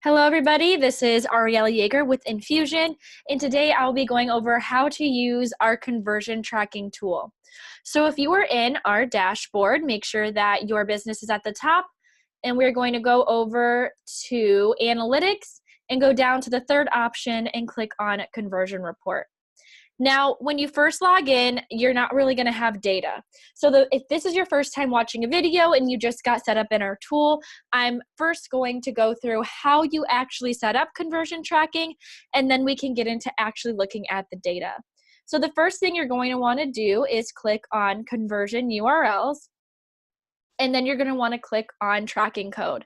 Hello, everybody. This is Ariella Yeager with Enfusen, and today I'll be going over how to use our conversion tracking tool. So if you are in our dashboard, make sure that your business is at the top, and we're going to go over to Analytics and go down to the third option and click on Conversion Report. Now, when you first log in, you're not really going to have data. So if this is your first time watching a video and you just got set up in our tool, I'm first going to go through how you actually set up conversion tracking, and then we can get into actually looking at the data. So the first thing you're going to want to do is click on conversion URLs, and then you're going to want to click on tracking code.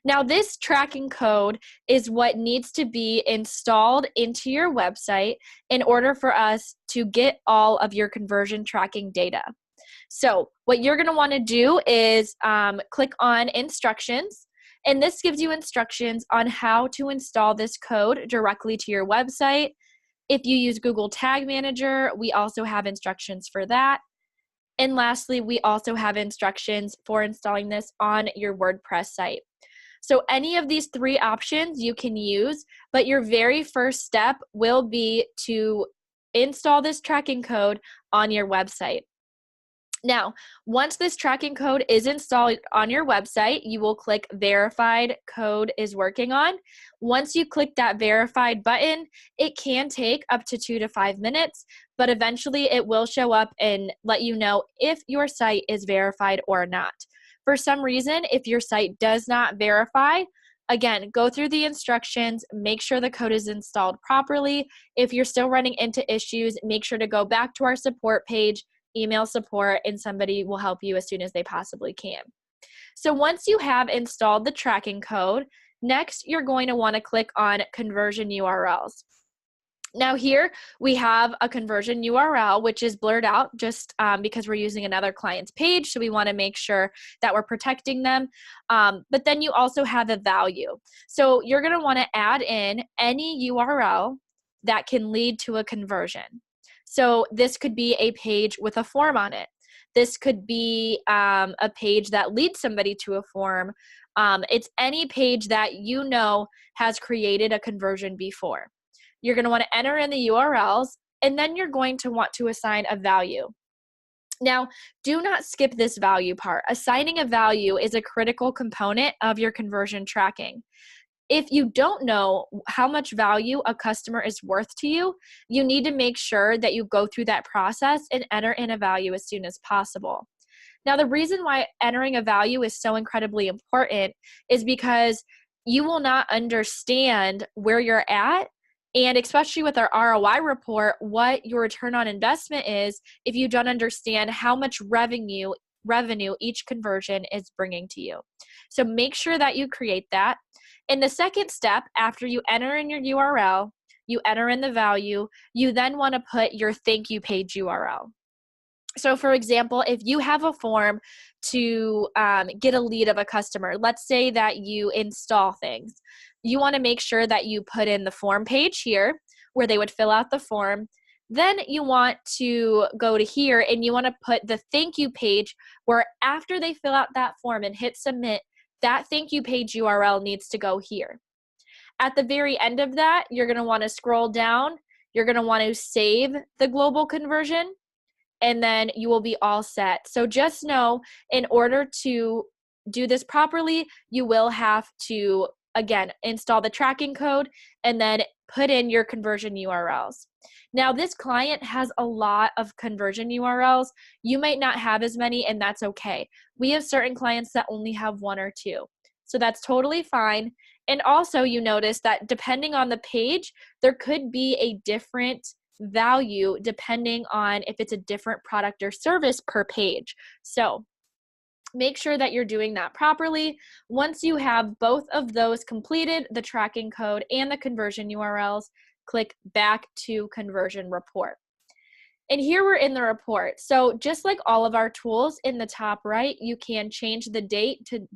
Now, this tracking code is what needs to be installed into your website in order for us to get all of your conversion tracking data. So what you're going to want to do is click on instructions, and this gives you instructions on how to install this code directly to your website. If you use Google Tag Manager, we also have instructions for that. And lastly, we also have instructions for installing this on your WordPress site. So any of these three options you can use, but your very first step will be to install this tracking code on your website. Now, once this tracking code is installed on your website, you will click verified code is working on. Once you click that verified button, it can take up to 2 to 5 minutes, but eventually it will show up and let you know if your site is verified or not. For some reason, if your site does not verify, again, go through the instructions, make sure the code is installed properly. If you're still running into issues, make sure to go back to our support page, email support, and somebody will help you as soon as they possibly can. So once you have installed the tracking code, next you're going to want to click on conversion URLs. Now here we have a conversion URL, which is blurred out just because we're using another client's page, so we want to make sure that we're protecting them. But then you also have a value. So you're going to want to add in any URL that can lead to a conversion. So this could be a page with a form on it. This could be a page that leads somebody to a form. It's any page that you know has created a conversion before. You're going to want to enter in the URLs, and then you're going to want to assign a value. Now, do not skip this value part. Assigning a value is a critical component of your conversion tracking. If you don't know how much value a customer is worth to you, you need to make sure that you go through that process and enter in a value as soon as possible. Now, the reason why entering a value is so incredibly important is because you will not understand where you're at, and especially with our ROI report, what your return on investment is if you don't understand how much revenue each conversion is bringing to you. So make sure that you create that. In the second step, after you enter in your URL, you enter in the value, you then want to put your thank you page URL. So for example, if you have a form to get a lead of a customer, let's say that you install things, you want to make sure that you put in the form page here where they would fill out the form. Then you want to go to here and you want to put the thank you page where after they fill out that form and hit submit, that thank you page URL needs to go here. At the very end of that, you're going to want to scroll down. You're going to want to save the global conversion, and then you will be all set. So just know, in order to do this properly, you will have to, again, install the tracking code and then put in your conversion URLs. Now, this client has a lot of conversion URLs. You might not have as many, and that's okay. We have certain clients that only have 1 or 2. So that's totally fine. And also, you notice that depending on the page, there could be a different value depending on if it's a different product or service per page. So make sure that you're doing that properly. Once you have both of those completed, the tracking code and the conversion URLs, click back to conversion report. And here we're in the report. So just like all of our tools in the top right, you can change the date to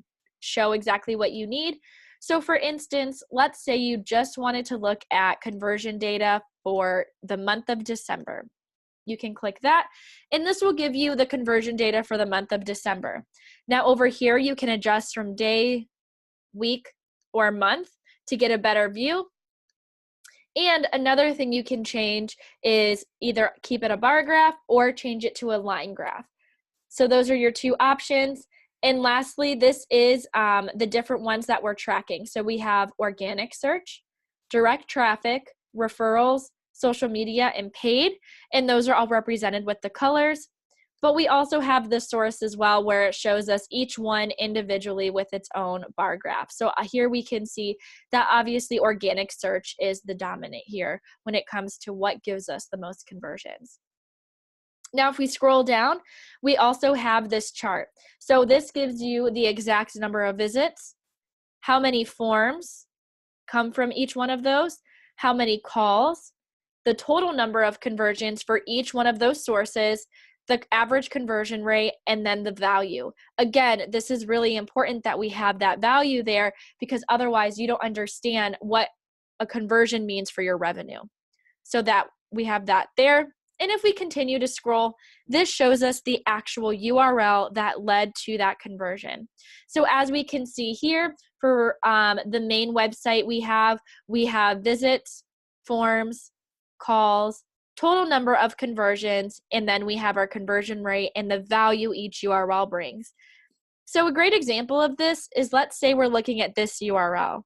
show exactly what you need. So for instance, let's say you just wanted to look at conversion data for the month of December. You can click that, and this will give you the conversion data for the month of December. Now over here, you can adjust from day, week, or month to get a better view. And another thing you can change is either keep it a bar graph or change it to a line graph. So those are your two options. And lastly, this is the different ones that we're tracking. So we have organic search, direct traffic, referrals, social media, and paid. And those are all represented with the colors. But we also have the source as well, where it shows us each one individually with its own bar graph. So here we can see that obviously organic search is the dominant here when it comes to what gives us the most conversions. Now, if we scroll down, we also have this chart. So this gives you the exact number of visits, how many forms come from each one of those, how many calls, the total number of conversions for each one of those sources, the average conversion rate, and then the value. Again, this is really important that we have that value there, because otherwise you don't understand what a conversion means for your revenue. So that we have that there. And if we continue to scroll, this shows us the actual URL that led to that conversion. So as we can see here, for the main website, we have visits, forms, calls, total number of conversions, and then we have our conversion rate and the value each URL brings. So a great example of this is, let's say we're looking at this URL.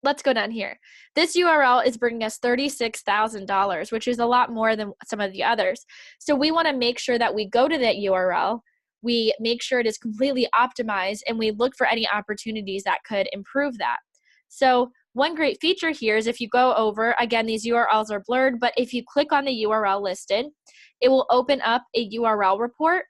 Let's go down here. This URL is bringing us $36,000, which is a lot more than some of the others. So we want to make sure that we go to that URL, we make sure it is completely optimized, and we look for any opportunities that could improve that. So one great feature here is if you go over, again, these URLs are blurred, but if you click on the URL listed, it will open up a URL report,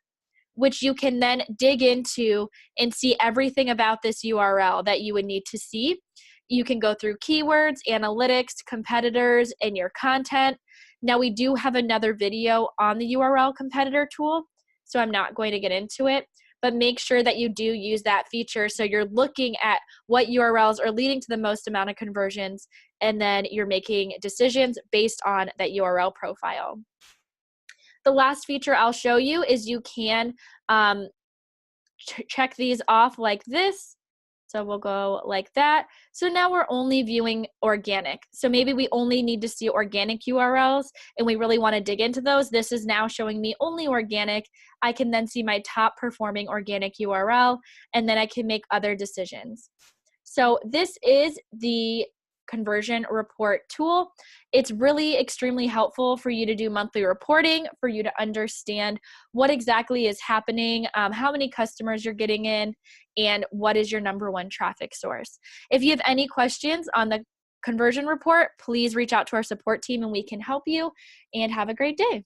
which you can then dig into and see everything about this URL that you would need to see. You can go through keywords, analytics, competitors, and your content. Now, we do have another video on the URL competitor tool, so I'm not going to get into it, but make sure that you do use that feature so you're looking at what URLs are leading to the most amount of conversions, and then you're making decisions based on that URL profile. The last feature I'll show you is you can check these off like this. So we'll go like that. So now we're only viewing organic. So maybe we only need to see organic URLs and we really want to dig into those. This is now showing me only organic. I can then see my top performing organic URL, and then I can make other decisions. So this is the conversion report tool. It's really extremely helpful for you to do monthly reporting, for you to understand what exactly is happening, how many customers you're getting in, and what is your number one traffic source. If you have any questions on the conversion report, please reach out to our support team and we can help you, and have a great day.